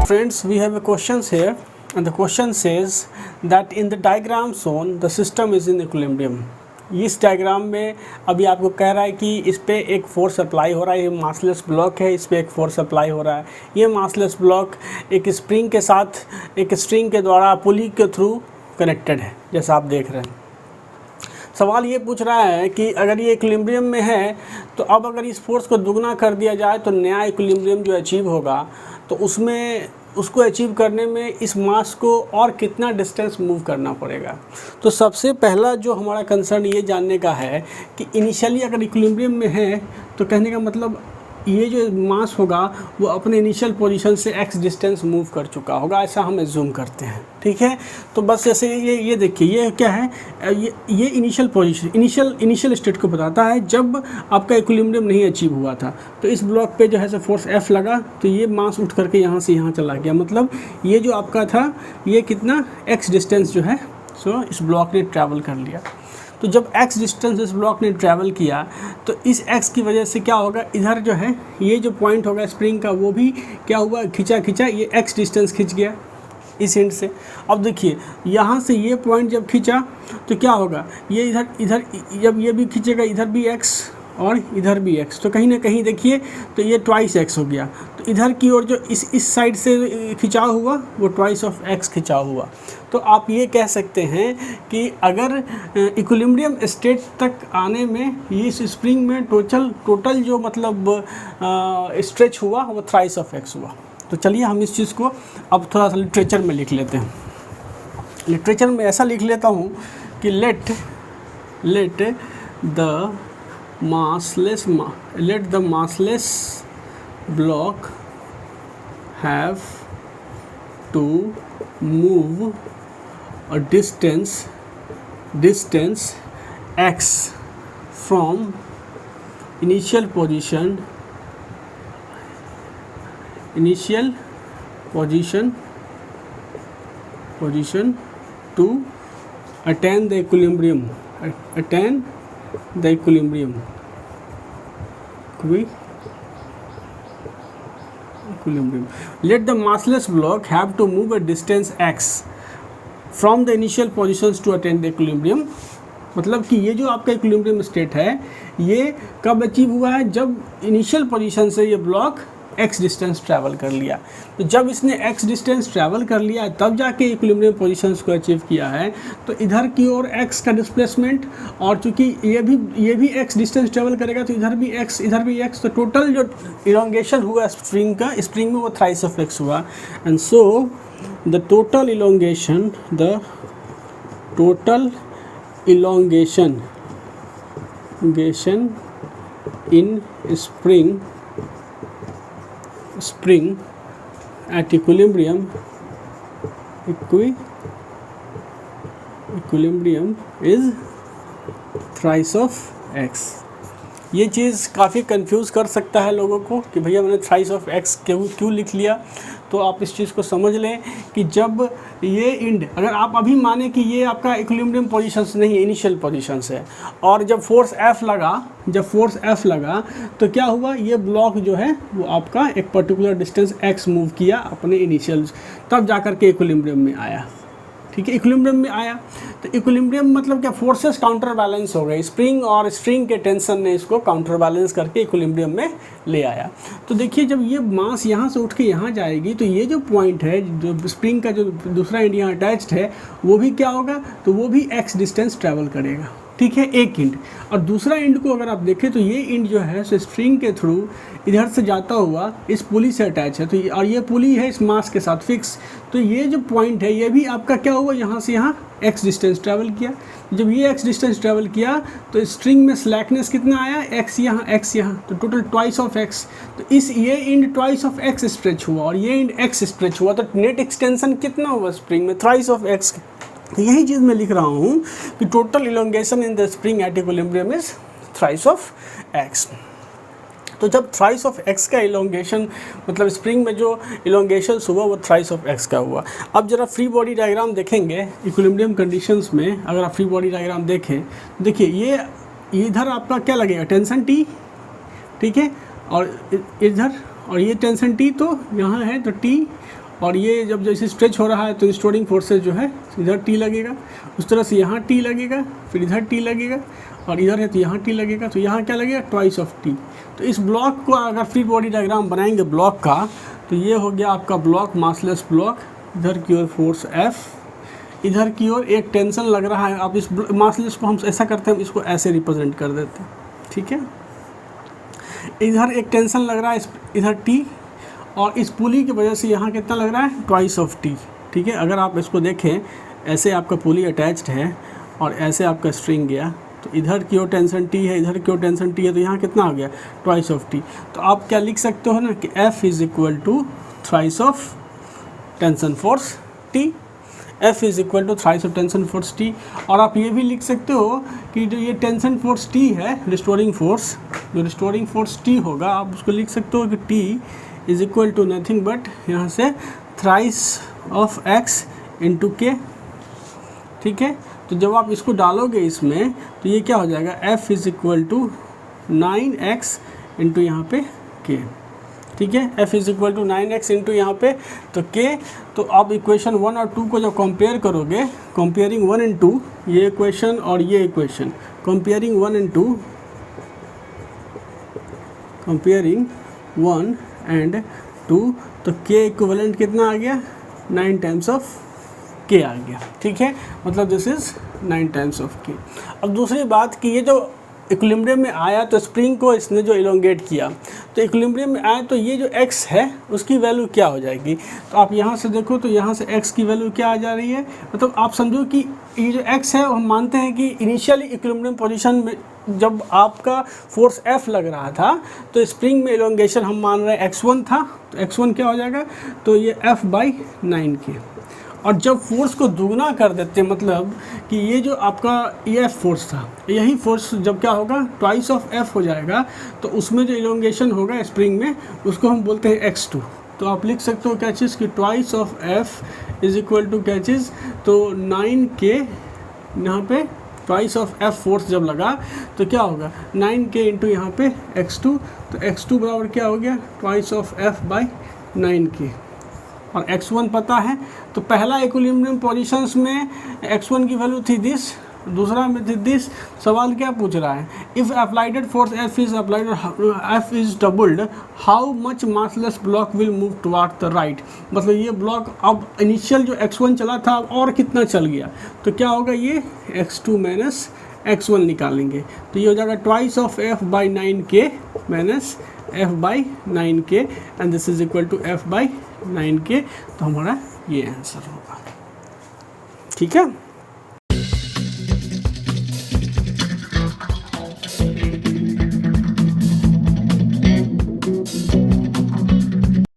Friends, we have a questions here, and the question says that in the diagram shown the system is in equilibrium. इस diagram में अभी आपको कह रहा है कि इस पे एक फोर्स अप्लाई हो रहा है, ये मासलेस ब्लॉक है, इस पे एक फोर्स अप्लाई हो रहा है। ये मासलेस ब्लॉक एक स्प्रिंग के साथ एक स्ट्रिंग के द्वारा पुली के थ्रू कनेक्टेड है, जैसा आप देख रहे हैं। सवाल ये पूछ रहा है कि अगर ये इक्विलिब्रियम में है तो अब अगर इस फोर्स को दुगना कर दिया जाए तो नया इक्विलिब्रियम जो अचीव होगा तो उसमें उसको अचीव करने में इस मास को और कितना डिस्टेंस मूव करना पड़ेगा। तो सबसे पहला जो हमारा कंसर्न ये जानने का है कि इनिशियली अगर इक्विलिब्रियम में है तो कहने का मतलब ये जो मास होगा वो अपने इनिशियल पोजीशन से x डिस्टेंस मूव कर चुका होगा, ऐसा हम एज्यूम करते हैं। ठीक है, तो बस जैसे ये देखिए, ये क्या है, ये इनिशियल पोजीशन इनिशियल स्टेट को बताता है जब आपका इक्विलिब्रियम नहीं अचीव हुआ था। तो इस ब्लॉक पे जो है सो फोर्स F लगा तो ये मास उठ करके यहाँ से यहाँ चला गया, मतलब ये जो आपका था ये कितना x डिस्टेंस जो है सो इस ब्लॉक ने ट्रैवल कर लिया। तो जब x डिस्टेंस इस ब्लॉक ने ट्रैवल किया तो इस x की वजह से क्या होगा, इधर जो है ये जो पॉइंट होगा स्प्रिंग का वो भी क्या हुआ, खिंचा ये x डिस्टेंस खिंच गया इस एंड से। अब देखिए यहाँ से ये पॉइंट जब खिंचा तो क्या होगा, ये इधर जब ये भी खींचेगा इधर भी x और इधर भी x, तो कहीं ना कहीं देखिए तो ये ट्वाइस x हो गया। तो इधर की ओर जो इस साइड से खिंचाव हुआ वो ट्वाइस ऑफ x खिंचाव हुआ। तो आप ये कह सकते हैं कि अगर इक्विलिब्रियम स्टेट तक आने में इस स्प्रिंग में टोटल जो मतलब स्ट्रेच हुआ वो थ्राइस ऑफ x हुआ। तो चलिए हम इस चीज़ को अब थोड़ा सा लिटरेचर में लिख लेते हैं। लिटरेचर में ऐसा लिख लेता हूँ कि let the massless block have to move a distance x from initial position to attain the equilibrium. Let the massless block have to move a distance x from the initial positions to attain the equilibrium। मतलब कि ये जो आपका equilibrium state है ये कब achieve हुआ है, जब इनिशियल पोजीशन से ये ब्लॉक x डिस्टेंस ट्रैवल कर लिया। तो जब इसने x डिस्टेंस ट्रैवल कर लिया तब जाके इक्विलिब्रियम पोजीशंस को अचीव किया है। तो इधर की ओर x का डिस्प्लेसमेंट और चूंकि ये भी x डिस्टेंस ट्रैवल करेगा तो इधर भी x, तो टोटल जो इलोंगेशन हुआ स्प्रिंग में वो थ्राइस ऑफ x हुआ। And so the total elongation in spring at equilibrium is thrice of x। ये चीज़ काफ़ी कंफ्यूज कर सकता है लोगों को कि भैया मैंने थ्राइस ऑफ x क्यों लिख लिया। तो आप इस चीज़ को समझ लें कि जब ये इंड, अगर आप अभी माने कि ये आपका इक्विलिब्रियम पोजीशंस नहीं इनिशियल पोजीशंस है और जब फोर्स F लगा तो क्या हुआ, ये ब्लॉक जो है वो आपका एक पर्टिकुलर डिस्टेंस x मूव किया अपने इनिशियल, तब जाकर के इक्विलिब्रियम में आया। ठीक है, इक्विलिब्रियम में आया तो इक्विलिब्रियम मतलब क्या, फोर्सेस काउंटर बैलेंस हो गए, स्प्रिंग और स्ट्रिंग के टेंशन ने इसको काउंटर बैलेंस करके इक्विलिब्रियम में ले आया। तो देखिए जब ये मास यहाँ से उठ के यहाँ जाएगी तो ये जो पॉइंट है, जो स्प्रिंग का जो दूसरा एंड यहाँ अटैच्ड है वो भी क्या होगा, तो वो भी x डिस्टेंस ट्रैवल करेगा। ठीक है, एक इंड। और दूसरा इंड को अगर आप देखें तो ये इंड जो है सो स्ट्रिंग के थ्रू इधर से जाता हुआ इस पुली से अटैच है। तो और ये पुली है इस मास के साथ फिक्स। तो ये जो पॉइंट है ये भी आपका क्या हुआ, यहाँ से यहाँ x डिस्टेंस ट्रैवल किया। जब ये x डिस्टेंस ट्रैवल किया तो स्ट्रिंग में स्लैकनेस कितना आया, x यहाँ, तो टोटल ट्वाइस ऑफ x। तो ये end twice of x stretch हुआ और ये इंड x स्ट्रेच हुआ, तो नेट एक्सटेंशन कितना हुआ स्प्रिंग में, थ्राइस ऑफ x। तो यही चीज़ मैं लिख रहा हूँ कि total elongation in the spring at equilibrium is thrice of x। तो जब थ्राइस ऑफ x का इलोंगेशन मतलब स्प्रिंग में जो इलोंगेशन हुआ वो थ्राइस ऑफ x का हुआ। अब जरा फ्री बॉडी डायग्राम देखेंगे इक्विलिब्रियम कंडीशंस में। अगर आप फ्री बॉडी डायग्राम देखें, देखिए ये इधर आपका क्या लगेगा, टेंशन T, ठीक है, और इधर और ये टेंशन T तो यहाँ है तो T और ये जब जैसे स्ट्रेच हो रहा है तो रिस्टोरिंग फोर्सेज जो है इधर टी लगेगा, उस तरह से यहाँ टी लगेगा, फिर इधर टी लगेगा, और इधर है तो यहाँ टी लगेगा, तो यहाँ क्या लगेगा ट्वाइस ऑफ टी। तो इस ब्लॉक को अगर फ्री बॉडी डायग्राम बनाएंगे ब्लॉक का, तो ये हो गया आपका ब्लॉक, मासलेस ब्लॉक, इधर की ओर फोर्स F, इधर की ओर एक टेंशन लग रहा है। अब इस मासलेस को हम ऐसा करते हैं, इसको ऐसे रिप्रेजेंट कर देते हैं, ठीक है। इधर एक टेंशन लग रहा है, इधर T, और इस पुली की वजह से यहाँ कितना लग रहा है ट्वाइस ऑफ T, ठीक है। अगर आप इसको देखें, ऐसे आपका पुली अटैच्ड है और ऐसे आपका स्ट्रिंग गया, तो इधर की ओर टेंशन T है, इधर की ओर टेंशन T है, तो यहाँ कितना हो गया ट्वाइस ऑफ T। तो आप क्या लिख सकते हो ना कि F is equal to thrice of tension force T, F is equal to thrice of tension force T। और आप ये भी लिख सकते हो कि जो ये टेंशन फोर्स T है, रिस्टोरिंग फोर्स, जो रिस्टोरिंग फोर्स T होगा, आप उसको लिख सकते हो कि T is equal to nothing but यहाँ से thrice of X into K, ठीक है। तो जब आप इसको डालोगे इसमें, तो ये क्या हो जाएगा F is equal to 9x into यहाँ पे K, ठीक है। F is equal to 9x into यहाँ पे तो K। तो आप इक्वेशन 1 और 2 को जब कंपेयर करोगे, कंपेयरिंग 1 एंड 2, ये इक्वेशन और ये equation, comparing 1 and 2, comparing 1 and 2, तो K इक्विवेलेंट कितना आ गया 9 टाइम्स ऑफ K आ गया, ठीक है। मतलब this is 9 times of K। अब दूसरी बात कि ये जो इक्विलिब्रियम में आया, तो स्प्रिंग को इसने जो इलोंगेट किया, तो इक्विलिब्रियम में आया, तो ये जो x है उसकी वैल्यू क्या हो जाएगी। तो आप यहाँ से देखो, तो यहाँ से x की वैल्यू क्या आ जा रही है, मतलब आप समझो कि ये जो x है, हम मानते हैं कि इनिशियली इक्विलिब्रियम पोजीशन में जब आपका फोर्स F लग रहा था, तो स्प्रिंग में इलोंगेशन हम मान रहे हैं x1 था, तो x1 क्या हो जाएगा, तो ये F/9K। और जब फोर्स को दुगना कर देते हैं, मतलब कि ये जो आपका ये फोर्स था, यही फोर्स जब क्या होगा ट्वाइस ऑफ F हो जाएगा, तो उसमें जो इलोंगेशन होगा स्प्रिंग में, उसको हम बोलते हैं x2। तो आप लिख सकते हो क्या चीज़ कि twice of F is equal to क्या चीज़, तो 9K, यहाँ पे ट्वाइस ऑफ F फोर्स जब लगा तो क्या होगा 9K इंटू यहाँ पे x2, तो x2 बराबर क्या हो गया ट्वाइस ऑफ F/9K। और x1 पता है, तो पहला इक्विलिब्रियम पोजीशंस में x1 की वैल्यू थी दिस, दूसरा में थी दिस। सवाल क्या पूछ रहा है, if applied force F is doubled, how much massless block will move toward the right. मतलब ये ब्लॉक अब इनिशियल जो x1 चला था अब और कितना चल गया, तो क्या होगा ये x2 माइनस x1 निकालेंगे, तो ये हो जाएगा twice of F/9K minus F/9K, and this is equal to F/9K। तो हमारा ये आंसर होगा, ठीक है।